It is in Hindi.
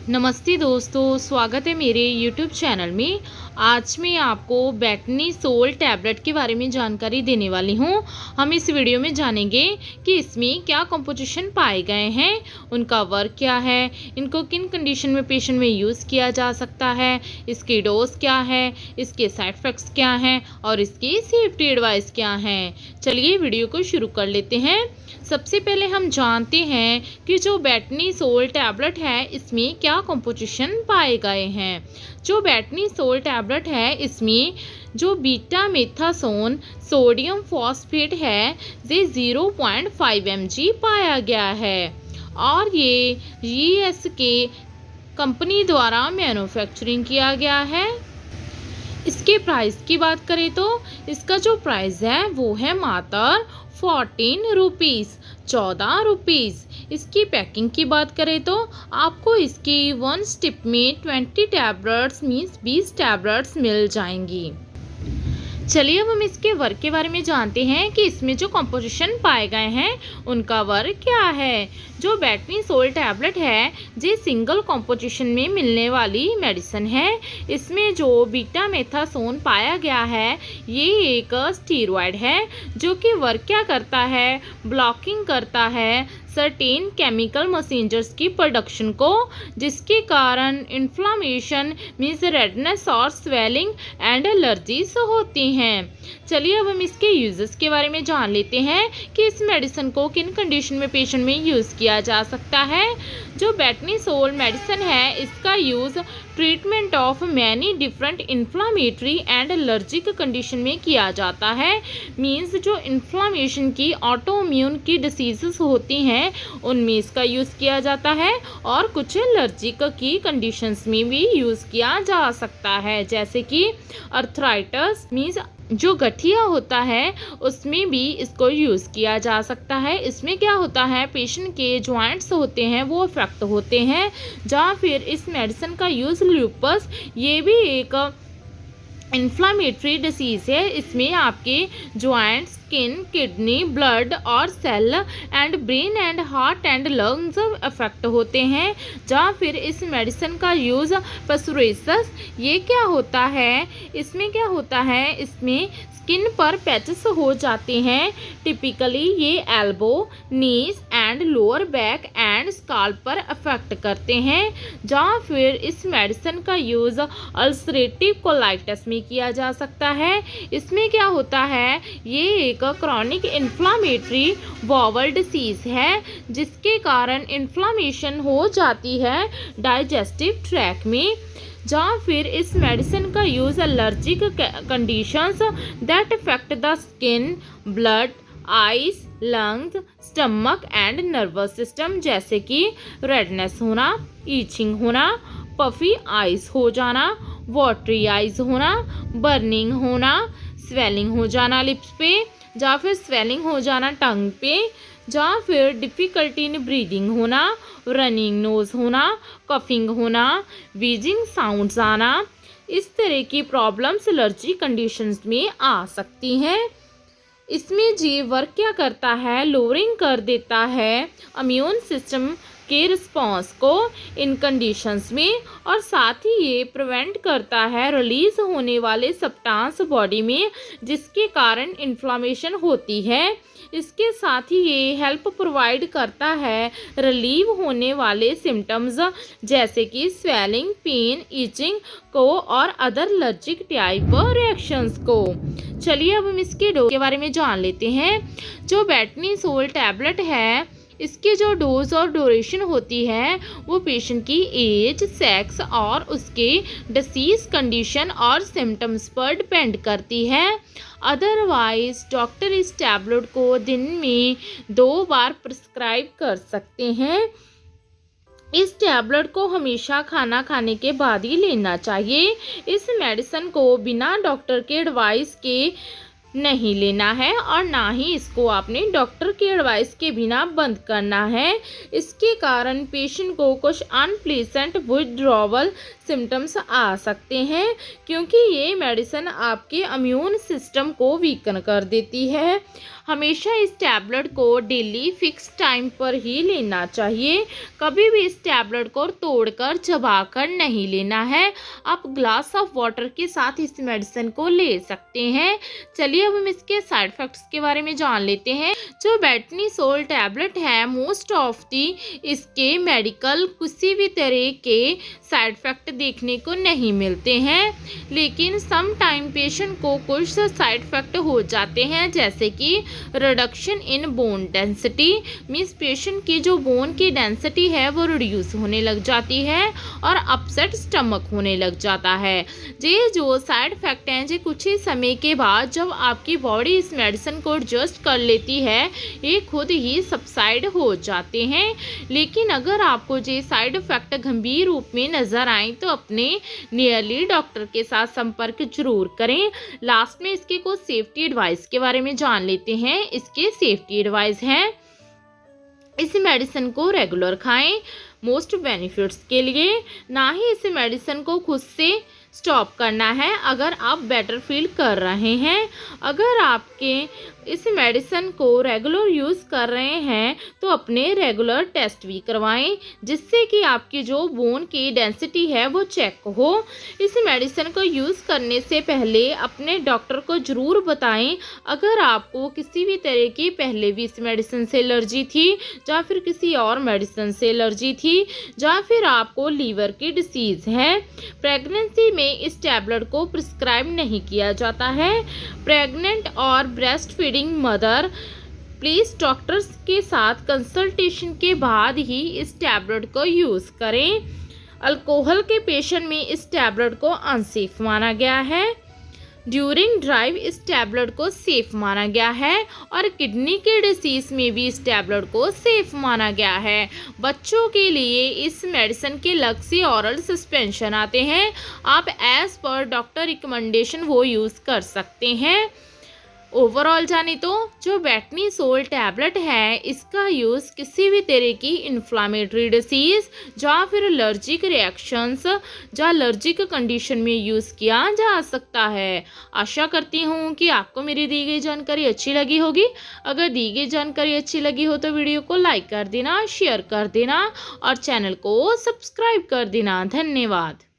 नमस्ते दोस्तों, स्वागत है मेरे YouTube चैनल में। आज मैं आपको बेटनी सोल टैबलेट के बारे में जानकारी देने वाली हूँ। हम इस वीडियो में जानेंगे कि इसमें क्या कंपोजिशन पाए गए हैं, उनका वर्क क्या है, इनको किन कंडीशन में पेशेंट में यूज़ किया जा सकता है, इसकी डोज क्या है, इसके साइड इफ़ेक्ट्स क्या हैं और इसकी सेफ्टी एडवाइस क्या हैं। चलिए वीडियो को शुरू कर लेते हैं। सबसे पहले हम जानते हैं कि जो बेटनी सोल टैबलेट है इसमें क्या कंपोजिशन पाए गए हैं। जो बेटनी सोल टैबलेट है इसमें जो बीटा मेथासोन सोडियम फॉस्फेट है ये 0.5 mg पाया गया है और ये GSK कंपनी द्वारा मैन्युफैक्चरिंग किया गया है। इसके प्राइस की बात करें तो इसका जो प्राइस है वो है मात्र 14 रुपीज़, 14 रुपीज़। इसकी पैकिंग की बात करें तो आपको इसकी 1 स्टिप में 20 टैबलेट्स मीन्स 20 टैबलेट्स मिल जाएंगी। चलिए अब हम इसके वर्क के बारे में जानते हैं कि इसमें जो कंपोजिशन पाए गए हैं उनका वर्क क्या है। जो बेटनी सोल टैबलेट है ये सिंगल कंपोजिशन में मिलने वाली मेडिसिन है। इसमें जो बीटा मेथासोन पाया गया है ये एक स्टीरॉयड है जो कि वर्क क्या करता है, ब्लॉकिंग करता है सर्टेन केमिकल मैसेंजर्स की प्रोडक्शन को, जिसके कारण इन्फ्लामेशन मीन्स रेडनेस और स्वेलिंग एंड एलर्जीज होती हैं। चलिए अब हम इसके यूजेस के बारे में जान लेते हैं कि इस मेडिसिन को किन कंडीशन में पेशेंट में यूज़ किया जा सकता है। जो बेटनी सोल मेडिसिन है इसका use treatment of many different inflammatory and allergic condition में किया जाता है। मीन्स जो इन्फ्लामेशन की ऑटोइम्यून की डिसीजेस होती हैं उनमें इसका यूज़ किया जाता है और कुछ एलर्जिक की कंडीशंस में भी यूज़ किया जा सकता है, जैसे कि अर्थराइटिस मीन्स जो गठिया होता है उसमें भी इसको यूज़ किया जा सकता है। इसमें क्या होता है, पेशेंट के जॉइंट्स होते हैं वो अफेक्ट होते हैं, या फिर इस मेडिसिन का यूज़ लूपस, ये भी एक इन्फ्लामेटरी डिसीज़ है। इसमें आपके जॉइंट, स्किन, किडनी, ब्लड और cell and brain and heart and lungs affect होते हैं। या फिर इस मेडिसिन का यूज़ पसोरियासिस, ये क्या होता है, इसमें क्या होता है, इसमें स्किन पर पैचेस हो जाते हैं। टिपिकली ये elbow, knees and lower back and scalp पर अफेक्ट करते हैं। या फिर इस मेडिसिन का यूज़ अल्सरेटिव कोलाइटिस में किया जा सकता है। इसमें क्या होता है, ये एक क्रॉनिक इन्फ्लामेटरी बाउल डिसीज़ है जिसके कारण इन्फ्लामेशन हो जाती है डाइजेस्टिव ट्रैक में। या फिर इस मेडिसिन का use allergic conditions that affect the skin, blood, eyes, lungs, stomach and nervous system, जैसे कि रेडनेस होना, ईचिंग होना, पफी आइज हो जाना, वाटरी आइज होना, बर्निंग होना, स्वेलिंग हो जाना लिप्स पे, या फिर स्वेलिंग हो जाना टंग पे, या फिर डिफ़िकल्टी इन ब्रीदिंग होना, रनिंग नोज होना, कफिंग होना, वीजिंग साउंड्स आना। इस तरह की प्रॉब्लम्स एलर्जी कंडीशंस में आ सकती हैं। इसमें जी वर्क क्या करता है, लोअरिंग कर देता है इम्यून सिस्टम के रिस्पॉन्स को इन कंडीशंस में, और साथ ही ये प्रिवेंट करता है रिलीज होने वाले सब्सटेंस बॉडी में जिसके कारण इन्फ्लामेशन होती है। इसके साथ ही ये हेल्प प्रोवाइड करता है रिलीव होने वाले सिम्टम्स जैसे कि स्वेलिंग, पेन, ईचिंग को और अदर एलर्जिक टाइप रिएक्शंस को। चलिए अब हम इसके डोज के बारे में जान लेते हैं। जो बेटनी सोल टैबलेट है इसकी जो डोज और ड्यूरेशन होती है वो पेशेंट की एज, सेक्स और उसके डिसीज़ कंडीशन और सिम्टम्स पर डिपेंड करती है। अदरवाइज डॉक्टर इस टैबलेट को दिन में 2 बार प्रिस्क्राइब कर सकते हैं। इस टैबलेट को हमेशा खाना खाने के बाद ही लेना चाहिए। इस मेडिसिन को बिना डॉक्टर के एडवाइस के नहीं लेना है और ना ही इसको आपने डॉक्टर की एडवाइस के बिना बंद करना है। इसके कारण पेशेंट को कुछ अनप्लीजेंट विथड्रॉवल सिम्टम्स आ सकते हैं क्योंकि ये मेडिसिन आपके इम्यून सिस्टम को वीकन कर देती है। हमेशा इस टैबलेट को डेली फिक्स टाइम पर ही लेना चाहिए। कभी भी इस टैबलेट को तोड़कर चबाकर नहीं लेना है। आप ग्लास ऑफ वाटर के साथ इस मेडिसिन को ले सकते हैं। चलिए अब हम इसके साइड इफेक्ट्स के बारे में जान लेते हैं। जो बेटनीसोल टैबलेट है, मोस्ट ऑफ दी इसके मेडिकल किसी भी तरह के साइड इफेक्ट देखने को नहीं मिलते हैं, लेकिन सम टाइम पेशेंट को कुछ साइड इफेक्ट हो जाते हैं, जैसे कि reduction in bone density, means patient की जो बोन की डेंसिटी है वो रिड्यूस होने लग जाती है और अपसेट स्टमक होने लग जाता है। ये जो साइड इफेक्ट हैं ये कुछ ही समय के बाद जब आपकी बॉडी इस मेडिसिन को एडजस्ट कर लेती है ये खुद ही सबसाइड हो जाते हैं। लेकिन अगर आपको ये साइड इफेक्ट गंभीर रूप में नज़र आए तो अपने नियरली डॉक्टर के साथ संपर्क जरूर करें। लास्ट में इसके कुछ सेफ्टी एडवाइस के बारे में जान लेते हैं। इसके सेफ्टी एडवाइस हैं, इस मेडिसिन को रेगुलर खाएं मोस्ट बेनिफिट्स के लिए, ना ही इस मेडिसिन को खुद से स्टॉप करना है अगर आप बेटर फील कर रहे हैं। अगर आपके इस मेडिसिन को रेगुलर यूज़ कर रहे हैं तो अपने रेगुलर टेस्ट भी करवाएं, जिससे कि आपकी जो बोन की डेंसिटी है वो चेक हो। इस मेडिसिन को यूज़ करने से पहले अपने डॉक्टर को ज़रूर बताएं अगर आपको किसी भी तरह की पहले भी इस मेडिसिन से एलर्जी थी या फिर किसी और मेडिसिन से एलर्जी थी या फिर आपको लीवर की डिसीज़ है। प्रेगनेंसी में इस टैबलेट को प्रिस्क्राइब नहीं किया जाता है। प्रेग्नेंट और breast feeding mother please doctors के साथ कंसल्टेशन के बाद ही इस टैबलेट को यूज़ करें। अल्कोहल के पेशेंट में इस टैबलेट को अनसेफ माना गया है। ड्यूरिंग ड्राइव इस टैबलेट को सेफ माना गया है और किडनी के डिसीज़ में भी इस टैबलेट को सेफ माना गया है। बच्चों के लिए इस मेडिसिन के अलग से ऑरल सस्पेंशन आते हैं, आप एज पर डॉक्टर रिकमेंडेशन वो यूज़ कर सकते हैं। ओवरऑल जाने तो जो बेटनीसोल टैबलेट है इसका यूज़ किसी भी तरह की इन्फ्लामेटरी डिसीज़ या फिर एलर्जिक रिएक्शंस या एलर्जिक कंडीशन में यूज़ किया जा सकता है। आशा करती हूँ कि आपको मेरी दी गई जानकारी अच्छी लगी होगी। अगर दी गई जानकारी अच्छी लगी हो तो वीडियो को लाइक कर देना, शेयर कर देना और चैनल को सब्सक्राइब कर देना। धन्यवाद।